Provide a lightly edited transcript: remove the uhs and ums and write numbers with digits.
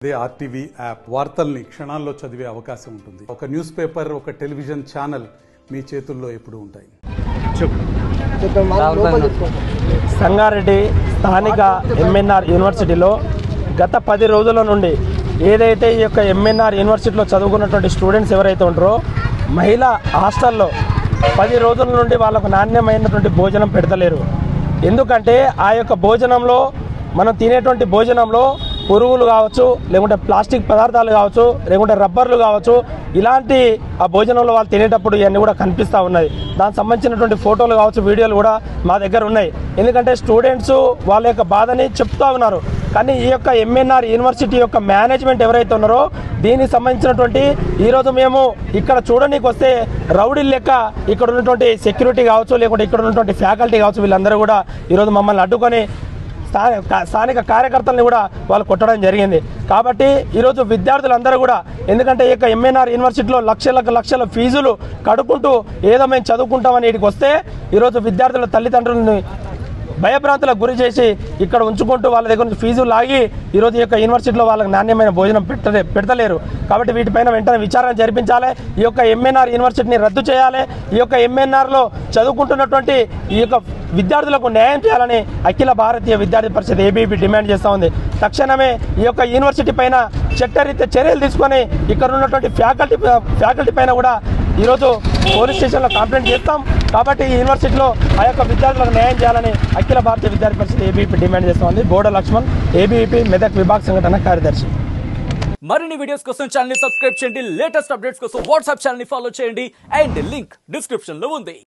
They RTV app వార్తల్ని క్షణాల్లో చదివే అవకాశం ఉంటుంది. ఒక న్యూస్ పేపర్, ఒక టెలివిజన్ ఛానల్ మీ చేతుల్లో ఎప్పుడూ ఉంటాయి. సంగారెడ్డి స్థానిక ఎంఎన్ఆర్ యూనివర్సిటీలో గత 10 రోజుల నుండి ఏదైతే ఈ యొక్క ఎంఎన్ఆర్ యూనివర్సిటీలో చదువుకున్నటువంటి స్టూడెంట్స్ ఎవరైతే ఉంటారో మహిళా హాస్టల్లో 10 రోజుల నుండి వాళ్ళకు నాణ్యమైనటువంటి భోజనం పెడతలేరు. ఎందుకంటే ఆ యొక్క భోజనంలో మనం తినేటువంటి భోజనంలో పురుగులు కావచ్చు, లేకుంటే ప్లాస్టిక్ పదార్థాలు కావచ్చు, లేకుంటే రబ్బర్లు కావచ్చు, ఇలాంటి ఆ భోజనంలో వాళ్ళు తినేటప్పుడు ఇవన్నీ కూడా కనిపిస్తూ ఉన్నాయి. దానికి సంబంధించినటువంటి ఫోటోలు కావచ్చు, వీడియోలు కూడా మా దగ్గర ఉన్నాయి. ఎందుకంటే స్టూడెంట్స్ వాళ్ళ యొక్క బాధని చెప్తూ ఉన్నారు. కానీ ఈ యొక్క ఎంఎన్ఆర్ యూనివర్సిటీ యొక్క మేనేజ్మెంట్ ఎవరైతే ఉన్నారో దీనికి సంబంధించినటువంటి ఈరోజు మేము ఇక్కడ చూడడానికి వస్తే రౌడీ లెక్క ఇక్కడ ఉన్నటువంటి సెక్యూరిటీ కావచ్చు, లేకుంటే ఇక్కడ ఉన్నటువంటి ఫ్యాకల్టీ కావచ్చు, వీళ్ళందరూ కూడా ఈరోజు మమ్మల్ని అడ్డుకొని స్థానిక కార్యకర్తల్ని కూడా వాళ్ళు కొట్టడం జరిగింది. కాబట్టి ఈరోజు విద్యార్థులందరూ కూడా, ఎందుకంటే ఈ యొక్క ఎంఎన్ఆర్ యూనివర్సిటీలో లక్షల ఫీజులు కడుక్కుంటూ ఏదో మేము చదువుకుంటామని ఇక్కడికి వస్తే ఈరోజు విద్యార్థుల తల్లిదండ్రులని భయభ్రాంతులకు గురి చేసి ఇక్కడ ఉంచుకుంటూ వాళ్ళ దగ్గర నుంచి ఫీజులు లాగి ఈరోజు ఈ యొక్క యూనివర్సిటీలో వాళ్ళకి నాణ్యమైన భోజనం పెడతలేరు. కాబట్టి వీటిపైన వెంటనే విచారణ జరిపించాలి. ఈ యొక్క ఎంఎన్ఆర్ యూనివర్సిటీని రద్దు చేయాలి. ఈ యొక్క ఎంఎన్ఆర్లో చదువుకుంటున్నటువంటి ఈ యొక్క విద్యార్థులకు న్యాయం చేయాలని అఖిల భారతీయ విద్యార్థి పరిషత్ ఏబీవీపీ డిమాండ్ చేస్తూ ఉంది. తక్షణమే ఈ యొక్క యూనివర్సిటీ పైన చట్టరీత్యా చర్యలు తీసుకొని ఇక్కడ ఉన్నటువంటి ఫ్యాకల్టీ పైన కూడా ఈరోజు పోలీస్ స్టేషన్లో కంప్లైంట్ చేస్తాం. కాబట్టి ఈ యూనివర్సిటీలో ఆ యొక్క విద్యార్థులకు న్యాయం చేయాలని అఖిల భారతీయ విద్యార్థి పరిషత్ ఏబీవీపీ డిమాండ్ చేస్తూ ఉంది. బోడ లక్ష్మణ్, ఏబీవీపీ మెదక్ విభాగ సంఘటన కార్యదర్శి. మరిన్ని వీడియోస్ కోసం ఛానల్ ని సబ్స్క్రైబ్ చేయండి. లేటెస్ట్ అప్డేట్స్ కోసం వాట్సాప్ ఛానల్ ని ఫాలో చేయండి. అండ్ లింక్ డిస్క్రిప్షన్ లో ఉంది.